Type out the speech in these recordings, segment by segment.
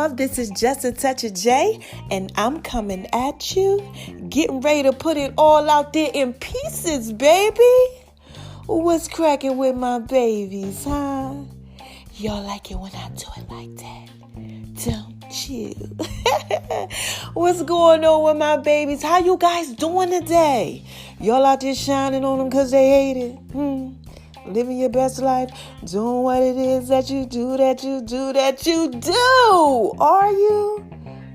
love. This is Just a Touch of J, and I'm coming at you, getting ready to put it all out there in pieces, baby. What's cracking with my babies, huh? Y'all like it when I do it like that, don't you? What's going on with my babies? How you guys doing today? Y'all out there shining on them because they hate it? Living your best life, doing what it is that you do. Are you?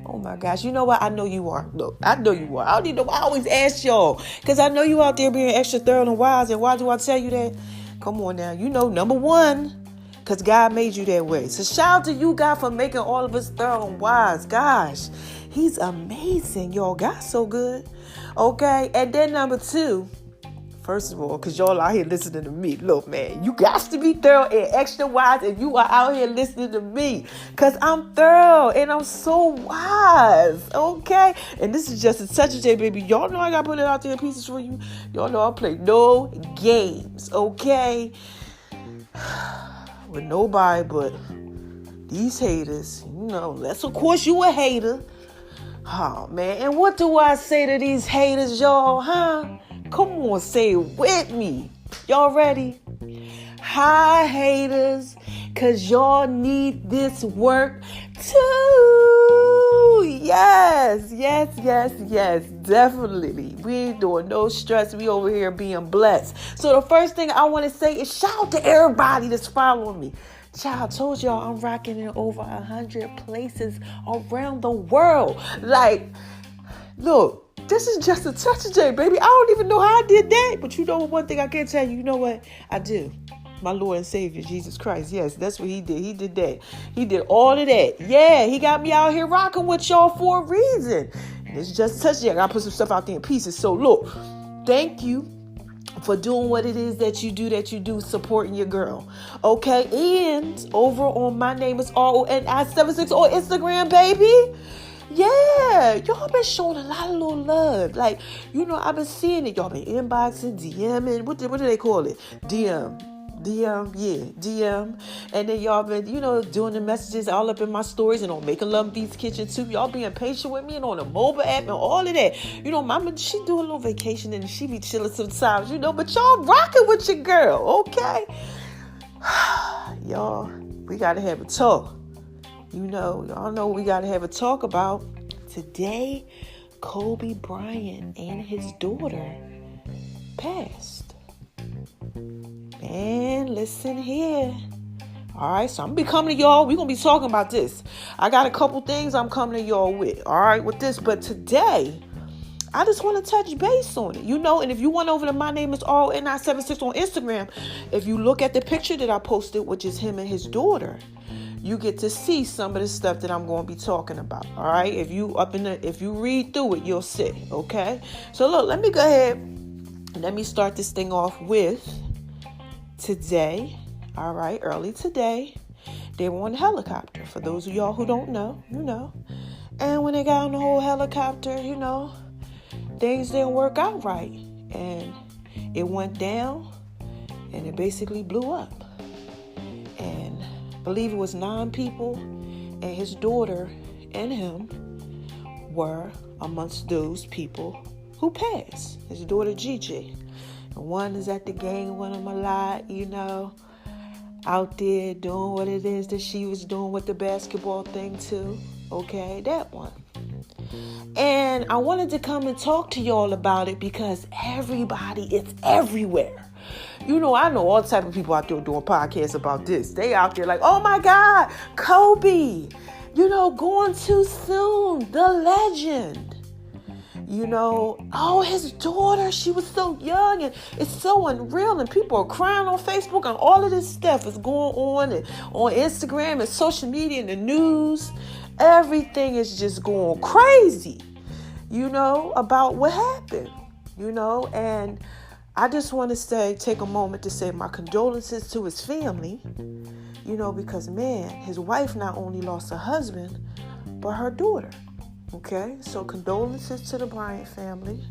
Oh my gosh, you know what? I know you are. Look, I know you are. I don't even know why I always ask y'all, because I know you out there being extra thorough and wise. And why do I tell you that? Come on now. You know, number one, because God made you that way. So shout out to you, God, for making all of us thorough and wise. Gosh, he's amazing, y'all. God's so good. Okay, and then number two, first of all, because y'all out here listening to me. Look, man, you got to be thorough and extra wise if you are out here listening to me. Because I'm thorough and I'm so wise. Okay? And this is Just a Touch of J, baby. Y'all know I got to put it out there in pieces for you. Y'all know I play no games. Okay? With nobody but these haters. You know, unless, of course, you a hater. Oh, man. And what do I say to these haters, y'all? Huh? Come on, say it with me. Y'all ready? Hi, haters, because y'all need this work too. Yes, definitely. We ain't doing no stress. We over here being blessed. So the first thing I want to say is shout out to everybody that's following me. Child, told y'all I'm rocking in over 100 places around the world. Like, look. This is Just a Touch of J, baby. I don't even know how I did that. But you know one thing I can tell you. You know what? I do. My Lord and Savior, Jesus Christ. Yes, that's what he did. He did that. He did all of that. Yeah, he got me out here rocking with y'all for a reason. And it's Just a Touch of J. I got to put some stuff out there in pieces. So look, thank you for doing what it is that you do, supporting your girl. Okay? And over on My Name is RONI76 on Instagram, baby. Yeah, y'all been showing a lot of little love. Like, you know, I've been seeing it. Y'all been inboxing, DMing. What do they call it? DM. And then y'all been, you know, doing the messages all up in my stories and on Making Love Beats Kitchen too. Y'all being patient with me and on the mobile app and all of that. You know, mama, she do a little vacation and she be chilling sometimes, you know, but y'all rocking with your girl, okay? Y'all, we got to have a talk. You know, y'all know we got to have a talk about. Today, Kobe Bryant and his daughter passed. Man, listen here. All right, so I'm going to be coming to y'all. We're going to be talking about this. I got a couple things I'm coming to y'all with. All right, with this. But today, I just want to touch base on it. You know, and if you went over to My Name is RONI76 on Instagram, if you look at the picture that I posted, which is him and his daughter, you get to see some of the stuff that I'm going to be talking about. All right. If you read through it, you'll see. Okay. So look, let me go ahead and let me start this thing off with today. All right. Early today, they were on a helicopter. For those of y'all who don't know, you know. And when they got on the whole helicopter, you know, things didn't work out right. And it went down and it basically blew up. And I believe it was 9 people, and his daughter and him were amongst those people who passed. His daughter Gigi. And one is at the game with him a lot, you know, out there doing what it is that she was doing with the basketball thing too. Okay, that one. And I wanted to come and talk to y'all about it because everybody is everywhere. You know, I know all type of people out there doing podcasts about this. They out there like, oh my God, Kobe, you know, going too soon, the legend. You know, oh, his daughter, she was so young and it's so unreal and people are crying on Facebook and all of this stuff is going on and on Instagram and social media and the news. Everything is just going crazy, you know, about what happened, you know, and I just want to take a moment to say my condolences to his family, you know, because, man, his wife not only lost her husband, but her daughter. Okay, so condolences to the Bryant family.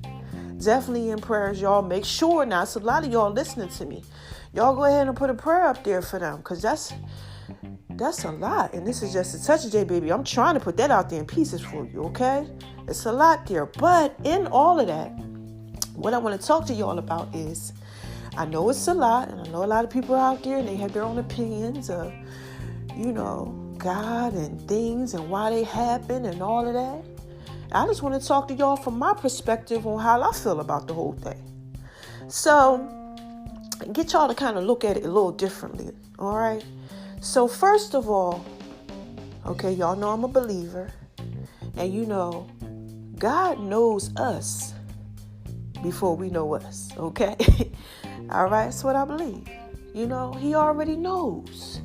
Definitely in prayers, y'all. Make sure now, it's a lot of y'all listening to me. Y'all go ahead and put a prayer up there for them, because That's a lot. And this is just a touch of J, baby. I'm trying to put that out there in pieces for you, okay? It's a lot there. But in all of that, what I want to talk to y'all about is, I know it's a lot, and I know a lot of people are out there and they have their own opinions of, God and things and why they happen and all of that. I just want to talk to y'all from my perspective on how I feel about the whole thing. So, get y'all to kind of look at it a little differently, all right? So, first of all, okay, y'all know I'm a believer, and God knows us before we know us, okay? All right, that's what I believe. He already knows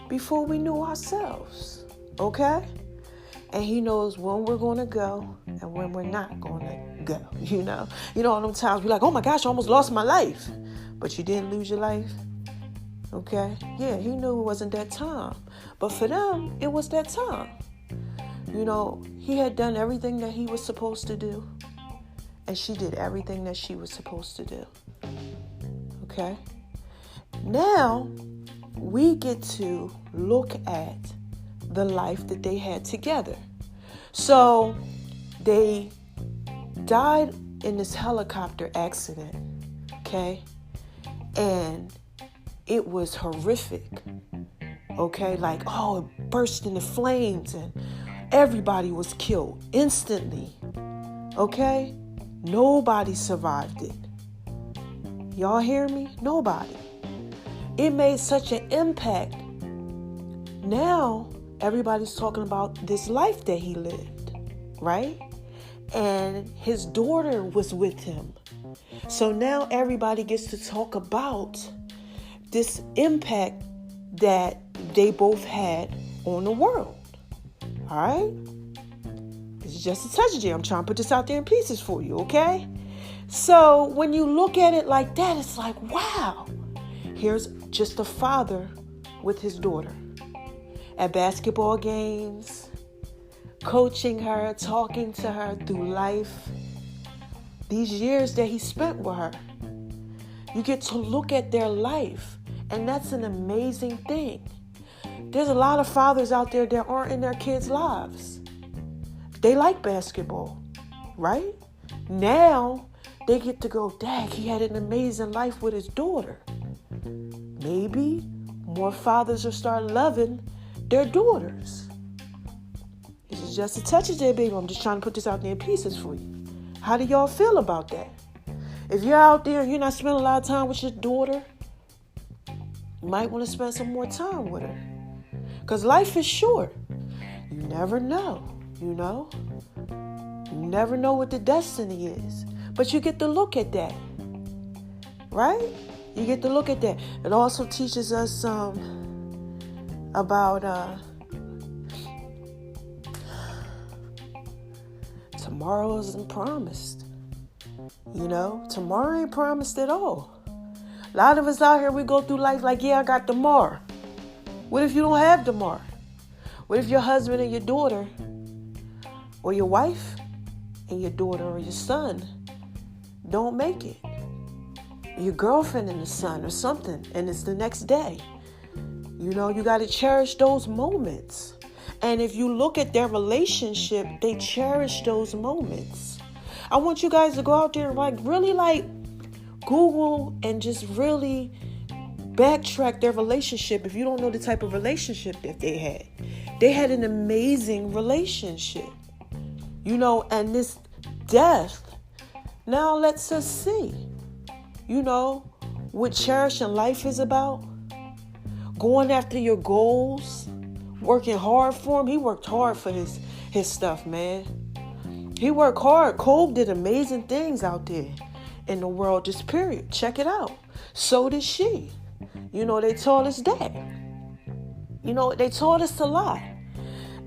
before we knew ourselves, okay? And he knows when we're going to go and when we're not going to go, all them times we're like, oh my gosh, I almost lost my life. But you didn't lose your life, okay? Yeah, he knew it wasn't that time. But for them, it was that time. He had done everything that he was supposed to do. And she did everything that she was supposed to do. Okay? Now, we get to look at the life that they had together. So, they died in this helicopter accident. Okay? And it was horrific. Okay? Like, it burst into flames and everybody was killed instantly. Okay? Nobody survived it. Y'all hear me? Nobody. It made such an impact. Now, everybody's talking about this life that he lived, right? And his daughter was with him. So now everybody gets to talk about this impact that they both had on the world. All right? It's just a touch of it. I'm trying to put this out there in pieces for you, okay? So when you look at it like that, it's like, wow. Here's just a father with his daughter at basketball games, coaching her, talking to her through life. These years that he spent with her. You get to look at their life, and that's an amazing thing. There's a lot of fathers out there that aren't in their kids' lives. They like basketball, right? Now, they get to go, dang, he had an amazing life with his daughter. Maybe more fathers will start loving their daughters. This is just a touch of it, baby. I'm just trying to put this out there in pieces for you. How do y'all feel about that? If you're out there and you're not spending a lot of time with your daughter, you might want to spend some more time with her. Because life is short. You never know, You never know what the destiny is. But you get to look at that. Right? You get to look at that. It also teaches us about tomorrow isn't promised. Tomorrow ain't promised at all. A lot of us out here, we go through life like, yeah, I got tomorrow. What if you don't have tomorrow? What if your husband and your daughter, or your wife and your daughter or your son don't make it? Your girlfriend and the son or something, and it's the next day. You got to cherish those moments. And if you look at their relationship, they cherish those moments. I want you guys to go out there and really Google and just really backtrack their relationship if you don't know the type of relationship that they had. They had an amazing relationship. And this death now lets us see, what cherishing life is about. Going after your goals, working hard for him. He worked hard for his stuff, man. He worked hard. Cole did amazing things out there in the world, just period. Check it out. So did she. They taught us that. They taught us a lot.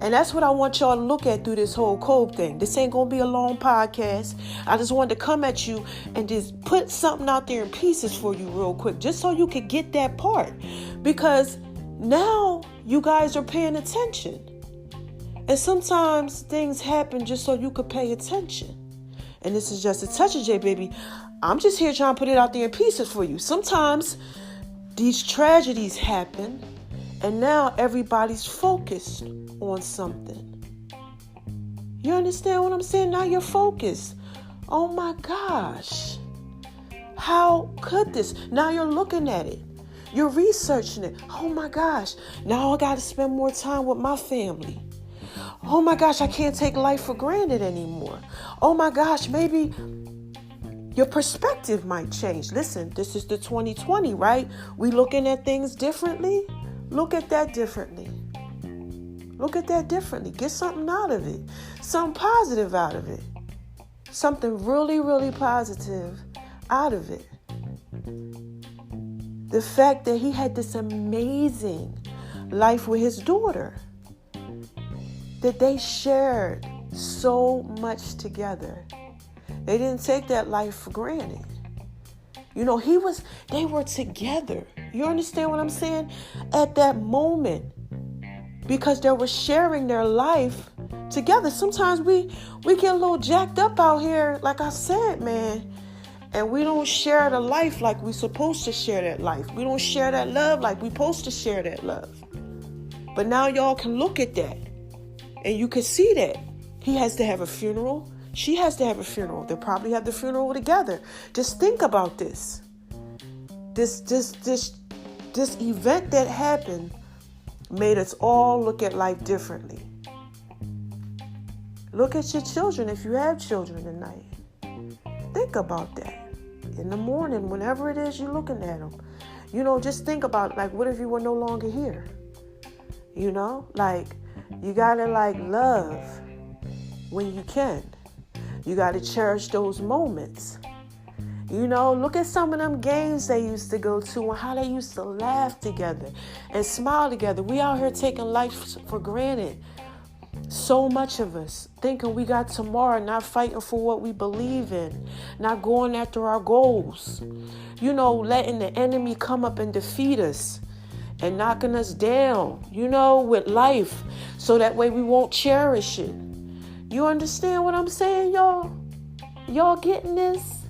And that's what I want y'all to look at through this whole Cove thing. This ain't going to be a long podcast. I just wanted to come at you and just put something out there in pieces for you real quick, just so you could get that part. Because now you guys are paying attention. And sometimes things happen just so you could pay attention. And this is just a touch of J, baby. I'm just here trying to put it out there in pieces for you. Sometimes these tragedies happen And now everybody's focused on something. You understand what I'm saying? Now you're focused. Oh my gosh. How could this? Now you're looking at it. You're researching it. Oh my gosh. Now I got to spend more time with my family. Oh my gosh, I can't take life for granted anymore. Oh my gosh, maybe your perspective might change. Listen, this is the 2020, right? We looking at things differently. Look at that differently. Look at that differently. Get something out of it. Something positive out of it. Something really, really positive out of it. The fact that he had this amazing life with his daughter. That they shared so much together. They didn't take that life for granted. You know, they were together. You understand what I'm saying? At that moment. Because they were sharing their life together. Sometimes we get a little jacked up out here, like I said, man. And we don't share the life like we're supposed to share that life. We don't share that love like we're supposed to share that love. But now y'all can look at that. And you can see that. He has to have a funeral. She has to have a funeral. They'll probably have the funeral together. Just think about this. This event that happened made us all look at life differently. Look at your children if you have children tonight. Think about that. In the morning, whenever it is you're looking at them. You know, just think about, like, what if you were no longer here? You know, like, you gotta, like, love when you can. You gotta cherish those moments. You know, look at some of them games they used to go to and how they used to laugh together and smile together. We out here taking life for granted. So much of us thinking we got tomorrow, not fighting for what we believe in, not going after our goals. You know, letting the enemy come up and defeat us and knocking us down, you know, with life. So that way we won't cherish it. You understand what I'm saying, y'all? Y'all getting this?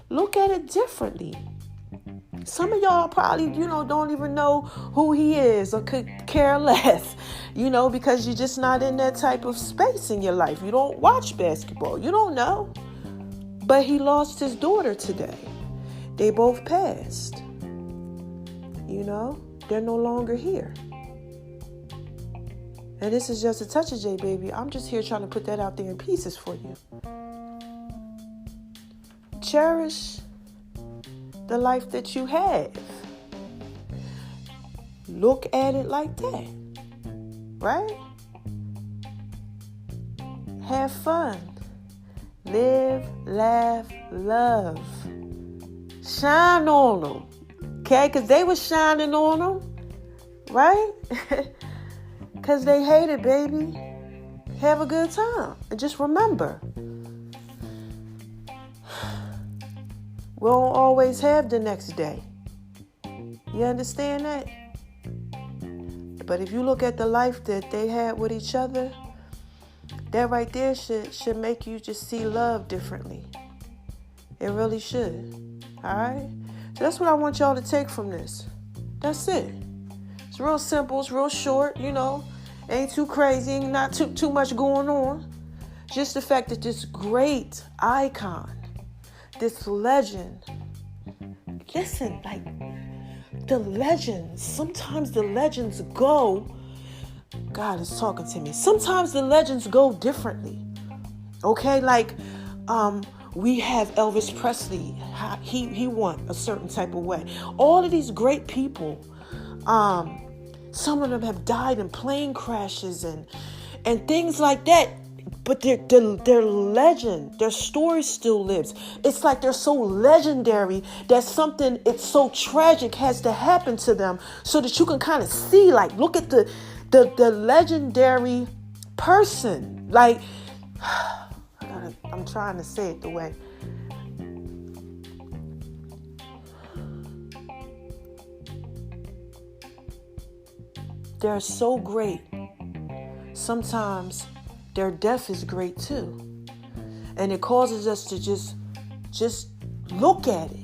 Look at it differently. Some of y'all probably, you know, don't even know who he is or could care less, you know, because you're just not in that type of space in your life. You don't watch basketball. You don't know. But he lost his daughter today. They both passed. You know, they're no longer here. And this is just a touch of J, baby. I'm just here trying to put that out there in pieces for you. Cherish the life that you have. Look at it like that. Right? Have fun. Live, laugh, love. Shine on them. Okay? Because they were shining on them. Right? Because they hate it, baby. Have a good time. And just remember, we don't always have the next day. You understand that? But if you look at the life that they had with each other, that right there should make you just see love differently. It really should. All right? So that's what I want y'all to take from this. That's it. It's real simple. It's real short, you know. Ain't too crazy. Ain't not too much going on. Just the fact that this great icon, this legend, listen, like the legends, sometimes the legends go, God is talking to me. Sometimes the legends go differently. Okay, like we have Elvis Presley. He went a certain type of way. All of these great people, some of them have died in plane crashes and things like that. But their legend, their story still lives. It's like they're so legendary that something, it's so tragic has to happen to them so that you can kind of see, like, look at the legendary person. Like, I'm trying to say it the way. They're so great. Sometimes their death is great too. And it causes us to just look at it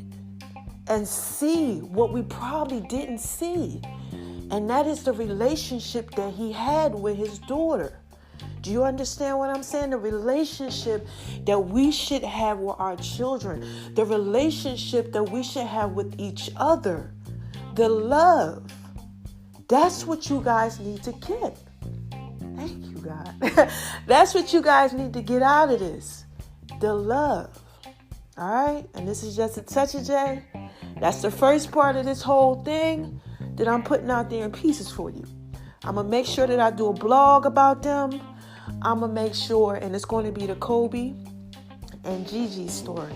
and see what we probably didn't see. And that is the relationship that he had with his daughter. Do you understand what I'm saying? The relationship that we should have with our children. The relationship that we should have with each other. The love. That's what you guys need to get. Thank you, God. That's what you guys need to get out of this. The love. All right? And this is just a touch of J. That's the first part of this whole thing that I'm putting out there in pieces for you. I'm going to make sure that I do a blog about them. I'm going to make sure, and it's going to be the Kobe and Gigi story.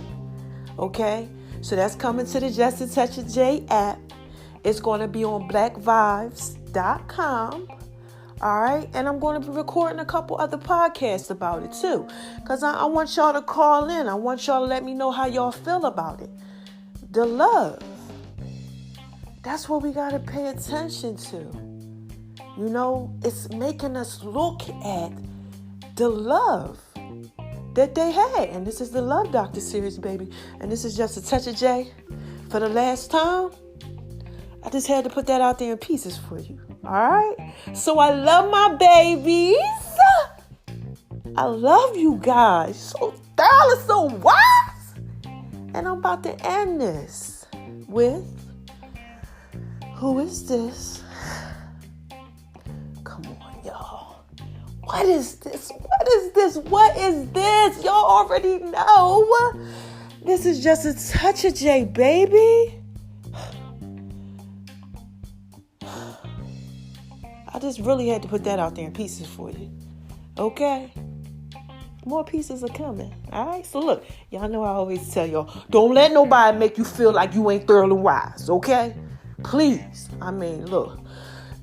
Okay? So that's coming to the Just a Touch of J app. It's going to be on blackvibes.com. All right? And I'm going to be recording a couple other podcasts about it too. Because I want y'all to call in. I want y'all to let me know how y'all feel about it. The love. That's what we got to pay attention to. You know, it's making us look at the love that they had. And this is the Love Doctor series, baby. And this is Just a Touch of J. For the last time, I just had to put that out there in pieces for you. All right? So I love my babies. I love you guys. So thorough, so wise. And I'm about to end this with, who is this? Come on, y'all. What is this? What is this? What is this? Y'all already know. This is Just a Touch of J, baby. I just really had to put that out there in pieces for you. Okay? More pieces are coming. All right? So look, y'all know I always tell y'all, don't let nobody make you feel like you ain't thoroughly wise. Okay? Please. I mean, look.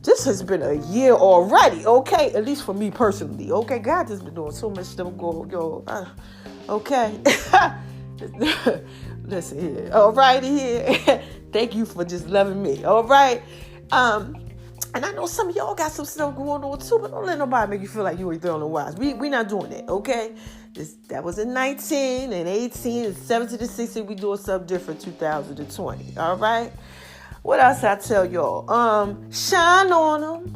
This has been a year already, okay? At least for me personally, okay? God has been doing so much stuff going, okay? Listen here, all right here. Thank you for just loving me, all right? And I know some of y'all got some stuff going on too, but don't let nobody make you feel like you ain't throwing wise. We not doing that, okay? That was in 19 and 18 and 17 and 16. We doing something different 2020, all right? What else I tell y'all? Shine on them,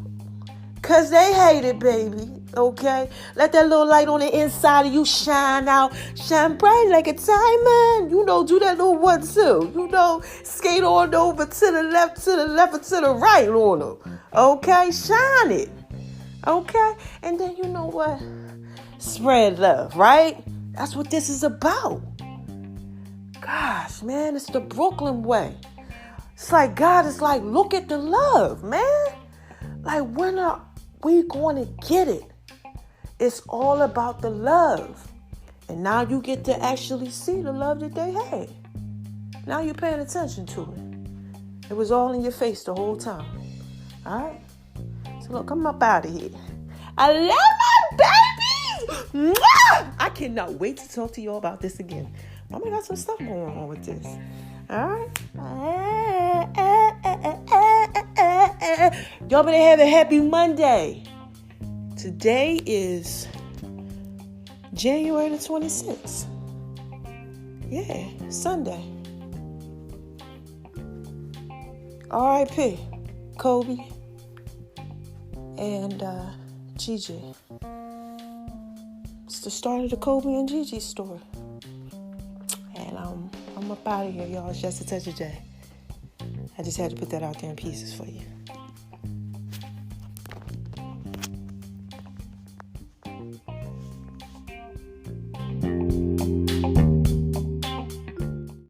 cause they hate it, baby. Okay, let that little light on the inside of you shine out, shine bright like a diamond. You know, do that little one too. You know, skate on over to the left, and to the right on them. Okay, shine it. Okay, and then you know what? Spread love, right? That's what this is about. Gosh, man, it's the Brooklyn way. It's like God is like, look at the love, man. Like, when are we going to get it? It's all about the love. And now you get to actually see the love that they had. Now you're paying attention to it. It was all in your face the whole time. All right? So look, I'm up out of here. I love my babies. Mwah! I cannot wait to talk to you all about this again. Mama got some stuff going on with this. All right? Y'all better have a happy Monday. Today is January the 26th. Yeah, Sunday. R.I.P. Kobe and Gigi. It's the start of the Kobe and Gigi story. And I'm up out of here, y'all. It's Just a Touch of J. I just had to put that out there in pieces for you.